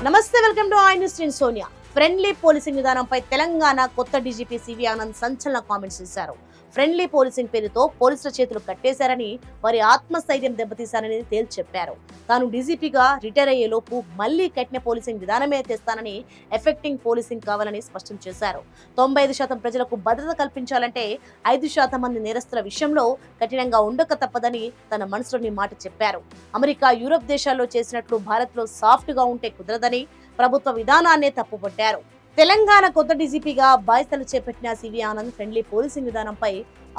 నమస్తే, welcome to I news. నేను Sonia. Friendly policing విధానంపై తెలంగాణ కొత్త డీజీపీ సివి ఆనంద్ సంచలన కామెంట్స్ చేశారు. ఫ్రెండ్లీ పోలీసింగ్ పేరుతో పోలీసుల చేతులు కట్టేశారని, వారి ఆత్మస్థైర్యం దెబ్బతీశారని తేల్చి చెప్పారు. తాను డీజీపీగా రిటైర్ అయ్యేలోపు మళ్లీ కఠిన పోలీసింగ్ విధానమే తెస్తానని, ఎఫెక్టింగ్ పోలీసింగ్ కావాలని స్పష్టం చేశారు. 95% ప్రజలకు భద్రత కల్పించాలంటే 5% మంది నేరస్తుల విషయంలో కఠినంగా ఉండక తప్పదని తన మనసులోని మాట చెప్పారు. అమెరికా, యూరప్ దేశాల్లో చేసినట్లు భారత్ లో సాఫ్ట్ గా ఉంటే కుదరదని ప్రభుత్వ విధానాన్నే తప్పుపట్టారు. తెలంగాణ కొత్త డీజీపీగా బాధ్యతలు చేపట్టిన సివి ఆనంద్ ఫ్రెండ్లీ పోలీసింగ్ విధానంపై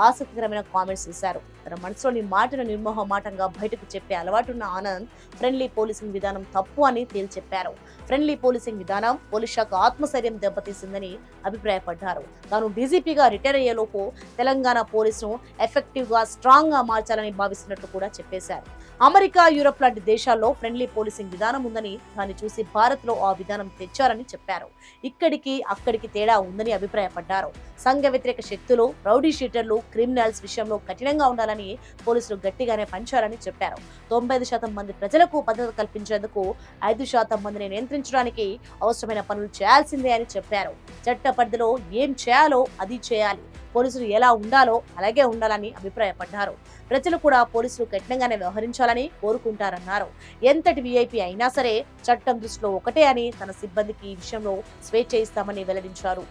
ఆసక్తికరమైన కామెంట్స్ చేశారు. తన మనసులోని మాటను నిర్మోహమాటంగా బయటకు చెప్పే అలవాటున్న ఆనంద్ ఫ్రెండ్లీ పోలీసింగ్ విధానం తప్పు అని తేల్చెప్పారు. ఫ్రెండ్లీ పోలీసింగ్ విధానం పోలీస్ శాఖ ఆత్మస్థైర్యం దెబ్బతీసిందని అభిప్రాయపడ్డారు. తాను డీజీపీగా రిటైర్ అయ్యేలోపు తెలంగాణ పోలీసును ఎఫెక్టివ్ గా, స్ట్రాంగ్ గా మార్చాలని భావిస్తున్నట్లు కూడా చెప్పేశారు. అమెరికా, యూరప్ లాంటి దేశాల్లో ఫ్రెండ్లీ పోలీసింగ్ విధానం ఉందని, దాన్ని చూసి భారత్ లో ఆ విధానం తెచ్చారని చెప్పారు. ఇక్కడికి అక్కడికి తేడా ఉందని అభిప్రాయపడ్డారు. సంఘ వ్యతిరేక శక్తులు, రౌడీ షీటర్లు, క్రిమినల్స్ విషయంలో కఠినంగా ఉండాలని పోలీసులు గట్టిగానే పంచారని చెప్పారు. 95% మంది ప్రజలకు భద్రత కల్పించేందుకు 5% మందిని నియంత్రించడానికి అవసరమైన పనులు చేయాల్సిందే అని చెప్పారు. చట్ట పరిధిలో ఏం చేయాలో అది చేయాలి, పోలీసులు ఎలా ఉండాలో అలాగే ఉండాలని అభిప్రాయపడ్డారు. ప్రజలు కూడా పోలీసులు కఠినంగానే వ్యవహరించాలని కోరుకుంటారన్నారు. ఎంతటి వీఐపీ అయినా సరే చట్టం దృష్టిలో ఒకటే అని, తన సిబ్బందికి ఈ విషయంలో స్వేచ్ఛ ఇస్తామని వెల్లడించారు.